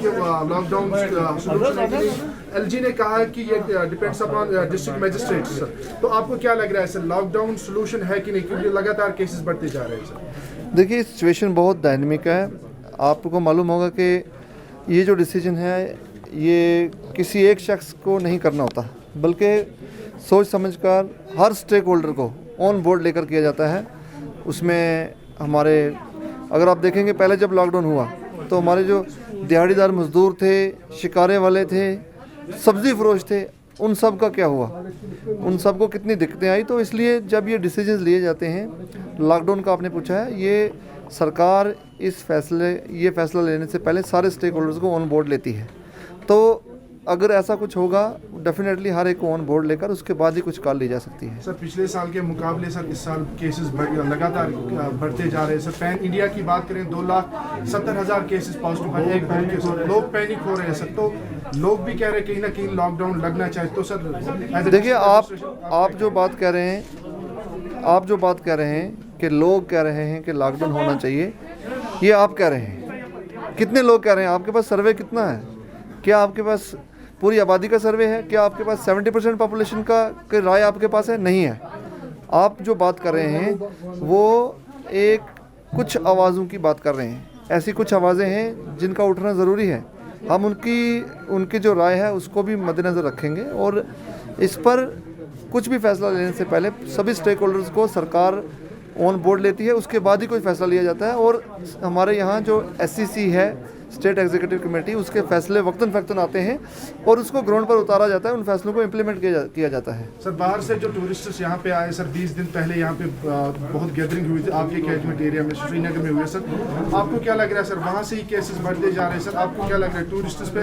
कि lockdown solution है कि नहीं, एलजी ने कहा है कि ये depends upon district magistrate sir. तो आपको क्या लग रहा है सर, लॉकडाउन सॉल्यूशन है कि नहीं, क्योंकि लगातार केसेस बढ़ते जा रहे हैं सर? देखिए सिचुएशन बहुत डायनेमिक है। आपको मालूम होगा कि ये जो डिसीजन है ये किसी एक शख्स को नहीं करना होता, बल्कि सोच समझकर हर स्टेक होल्डर को ऑन बोर्ड लेकर किया जाता है। उसमें हमारे, अगर आप देखेंगे पहले जब लॉकडाउन हुआ तो हमारे जो दिहाड़ीदार मजदूर थे, शिकारे वाले थे, सब्ज़ी फरोश थे, उन सब का क्या हुआ, उन सब को कितनी दिक्कतें आई। तो इसलिए जब ये डिसीजंस लिए जाते हैं, लॉकडाउन का आपने पूछा है, ये सरकार ये फैसला लेने से पहले सारे स्टेक होल्डर्स को ऑन बोर्ड लेती है। तो अगर ऐसा कुछ होगा डेफिनेटली हर एक को ऑन बोर्ड लेकर उसके बाद ही कुछ कॉल ली जा सकती है। सर पिछले साल के मुकाबले सर इस साल केसेस लगातार बढ़ते जा रहे हैं सर। पैन इंडिया की बात करें 2,70,000 केसेस पॉजिटिव है एक दिन के सर। लोग पैनिक हो रहे हैं सर, तो लोग भी कह रहे हैं कहीं ना कहीं लॉकडाउन लगना चाहिए। तो सर देखिए आप जो बात कह रहे हैं कि लोग कह रहे हैं कि लॉकडाउन होना चाहिए, ये आप कह रहे हैं। कितने लोग कह रहे हैं? आपके पास सर्वे कितना है? क्या आपके पास पूरी आबादी का सर्वे है? क्या आपके पास 70% पॉपुलेशन का राय आपके पास है? नहीं है। आप जो बात कर रहे हैं वो एक कुछ आवाज़ों की बात कर रहे हैं। ऐसी कुछ आवाज़ें हैं जिनका उठना ज़रूरी है। हम उनकी जो राय है उसको भी मद्देनज़र रखेंगे और इस पर कुछ भी फैसला लेने से पहले सभी स्टेक होल्डर्स को सरकार ऑन बोर्ड लेती है, उसके बाद ही कोई फैसला लिया जाता है। और हमारे यहाँ जो SEC है, स्टेट एग्जीक्यूटिव कमेटी, उसके फैसले वक्तन फ़क्तन आते हैं और उसको ग्राउंड पर उतारा जाता है, उन फैसलों को इम्प्लीमेंट किया जाता है। सर बाहर से जो टूरिस्ट्स यहाँ पे आए सर, 20 दिन पहले यहाँ पे बहुत गैदरिंग हुई थी आपके कैचमेंट एरिया में, श्रीनगर में हुए सर। आपको क्या लग रहा है सर, वहाँ से ही केसेस बढ़ते जा रहे हैं सर? आपको क्या लग रहा है टूरिस्ट्स पे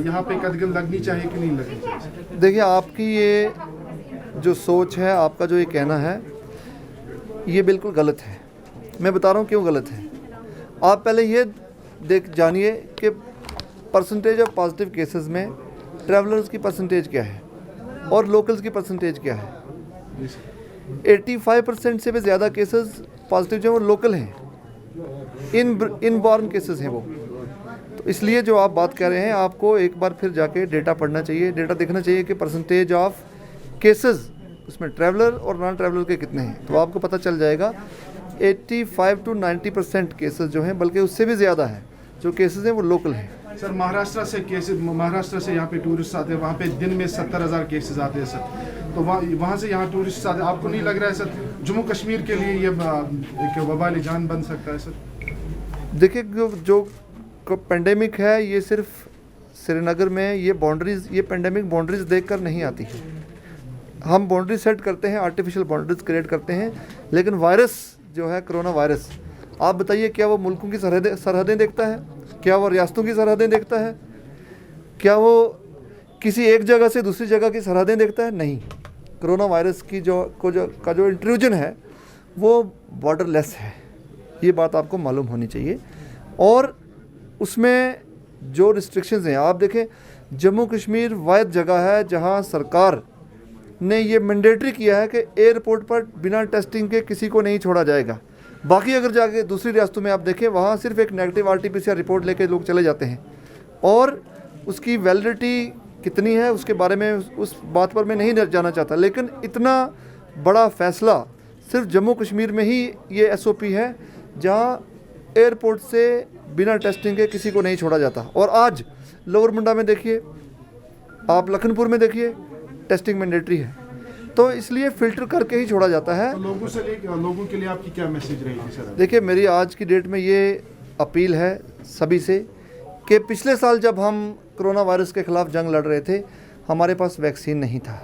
यहाँ पे कदम लगनी चाहिए कि नहीं लगनी चाहिए? देखिए आपकी ये जो सोच है, आपका जो ये कहना है, ये बिल्कुल गलत है। मैं बता रहा हूँ क्यों गलत है। आप पहले ये जानिए कि परसेंटेज ऑफ पॉजिटिव केसेस में ट्रैवलर्स की परसेंटेज क्या है और लोकल्स की परसेंटेज क्या है। 85% से भी ज़्यादा केसेस पॉजिटिव जो वो लोकल हैं, इनबॉर्न केसेस हैं वो। तो इसलिए जो आप बात कर रहे हैं, आपको एक बार फिर जाके डेटा पढ़ना चाहिए, डेटा देखना चाहिए कि परसेंटेज ऑफ केसेस उसमें ट्रैवलर और नॉन ट्रैवलर के कितने हैं। तो आपको पता चल जाएगा 85 to 90% केसेस जो हैं, बल्कि उससे भी ज़्यादा है जो केसेस हैं वो लोकल हैं। सर महाराष्ट्र से यहाँ पे टूरिस्ट आते हैं, वहाँ पे दिन में 70,000 केसेस आते हैं सर। तो वहाँ से यहाँ टूरिस्ट आते हैं। आपको नहीं लग रहा है सर जम्मू कश्मीर के लिए ये एक वबाली जान बन सकता है सर? देखिए जो पेंडेमिक है ये सिर्फ श्रीनगर में, ये पेंडेमिक बाउंड्रीज देखकर नहीं आती है। हम बाउंड्री सेट करते हैं, आर्टिफिशियल बाउंड्रीज क्रिएट करते हैं, लेकिन वायरस जो है कोरोना वायरस, आप बताइए क्या वो मुल्कों की सरहदें देखता है? क्या वो रियासतों की सरहदें देखता है? क्या वो किसी एक जगह से दूसरी जगह की सरहदें देखता है? नहीं। कोरोना वायरस की जो इंट्रूजन है वो बॉर्डरलेस है, ये बात आपको मालूम होनी चाहिए। और उसमें जो रिस्ट्रिक्शंस हैं, आप देखें जम्मू कश्मीर वाहिद जगह है जहाँ सरकार ने ये मैंडेटरी किया है कि एयरपोर्ट पर बिना टेस्टिंग के किसी को नहीं छोड़ा जाएगा। बाकी अगर जाके दूसरी रियासतों में आप देखें, वहाँ सिर्फ एक नेगेटिव RT-PCR रिपोर्ट लेके लोग चले जाते हैं और उसकी वैलिडिटी कितनी है उसके बारे में, उस बात पर मैं नहीं जाना चाहता। लेकिन इतना बड़ा फैसला सिर्फ जम्मू कश्मीर में ही ये SOP है जहाँ एयरपोर्ट से बिना टेस्टिंग के किसी को नहीं छोड़ा जाता। और आज लोअर मुंडा में देखिए, आप लखनपुर में देखिए, टेस्टिंग मैंडेटरी है। तो इसलिए फ़िल्टर करके ही छोड़ा जाता है। तो लोगों के लिए आपकी क्या मैसेज रहेगी सर? देखिए मेरी आज की डेट में ये अपील है सभी से कि पिछले साल जब हम कोरोना वायरस के ख़िलाफ़ जंग लड़ रहे थे, हमारे पास वैक्सीन नहीं था,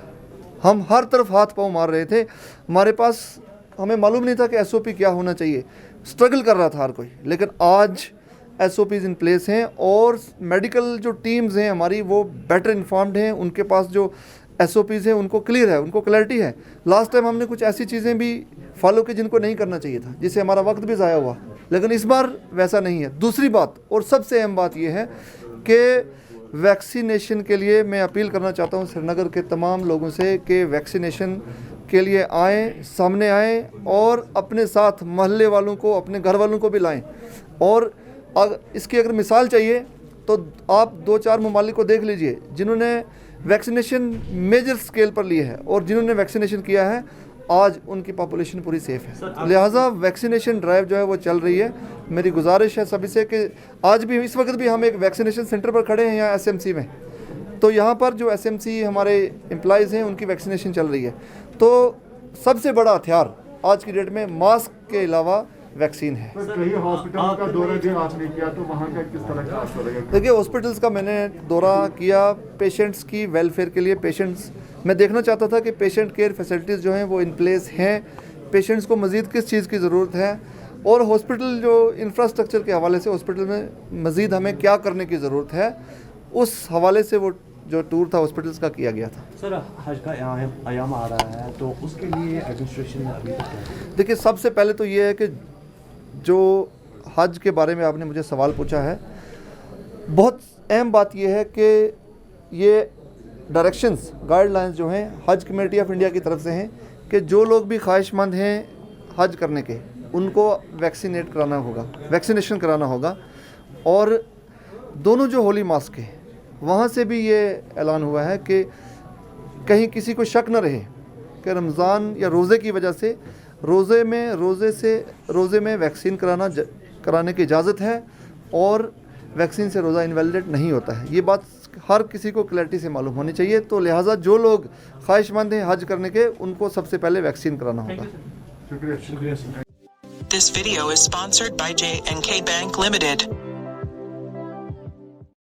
हम हर तरफ हाथ पाँव मार रहे थे, हमें मालूम नहीं था कि SOP क्या होना चाहिए, स्ट्रगल कर रहा था हर कोई। लेकिन आज SOPs इन प्लेस हैं और मेडिकल जो टीम्स हैं हमारी वो बेटर इन्फॉर्म्ड हैं, उनके पास जो SOPs हैं उनको क्लियर है, उनको क्लैरिटी है। लास्ट टाइम हमने कुछ ऐसी चीज़ें भी फॉलो की जिनको नहीं करना चाहिए था, जिससे हमारा वक्त भी ज़ाया हुआ, लेकिन इस बार वैसा नहीं है। दूसरी बात और सबसे अहम बात यह है कि वैक्सीनेशन के लिए मैं अपील करना चाहता हूँ श्रीनगर के तमाम लोगों से कि वैक्सीनेशन के लिए आएँ, सामने आएँ और अपने साथ मोहल्ले वालों को, अपने घर वालों को भी लाएँ और इसकी अगर मिसाल चाहिए तो आप 2-4 ममालिक को देख लीजिए जिन्होंने वैक्सीनेशन मेजर स्केल पर लिए है और जिन्होंने वैक्सीनेशन किया है आज उनकी पॉपुलेशन पूरी सेफ़ है। लिहाजा वैक्सीनेशन ड्राइव जो है वो चल रही है। मेरी गुजारिश है सभी से कि आज भी इस वक्त भी हम एक वैक्सीनेशन सेंटर पर खड़े हैं यहाँ एसएमसी में, तो यहाँ पर जो एसएमसी हमारे एम्प्लॉइज़ हैं उनकी वैक्सीनेशन चल रही है। तो सबसे बड़ा हथियार आज की डेट में मास्क के अलावा वैक्सीन है। कई हॉस्पिटल का दौरा भी आपने किया तो वहाँ का किस तरह का असर लगा? देखिए हॉस्पिटल्स का मैंने दौरा किया पेशेंट्स की वेलफेयर के लिए। पेशेंट्स मैं देखना चाहता था कि पेशेंट केयर फैसिलिटीज़ जो हैं वो इन प्लेस हैं, पेशेंट्स को मज़ीद किस चीज़ की ज़रूरत है और हॉस्पिटल जो इंफ्रास्ट्रक्चर के हवाले से हॉस्पिटल में मज़ीद हमें क्या करने की ज़रूरत है, उस हवाले से वो जो टूर था हॉस्पिटल्स का किया गया था। सर हज का आयाम आ रहा है तो उसके लिए एडमिनिस्ट्रेशन अभी तक क्या है? देखिए सबसे पहले तो ये है कि जो हज के बारे में आपने मुझे सवाल पूछा है, बहुत अहम बात यह है कि ये डायरेक्शंस गाइडलाइंस जो हैं हज कमेटी ऑफ इंडिया की तरफ से हैं कि जो लोग भी ख्वाहिशमंद हैं हज करने के उनको वैक्सीनेशन कराना होगा। और दोनों जो होली मास्क है वहाँ से भी ये ऐलान हुआ है कि कहीं किसी को शक न रहे कि रमज़ान या रोज़े की वजह से रोज़े में वैक्सीन कराने की इजाज़त है और वैक्सीन से रोज़ा इनवैलिडेट नहीं होता है। ये बात हर किसी को क्लैरिटी से मालूम होनी चाहिए। तो लिहाजा जो लोग ख्वाहिशमंद हैं हज करने के उनको सबसे पहले वैक्सीन कराना होगा। शुक्रिया। This video is sponsored by J&K Bank Limited.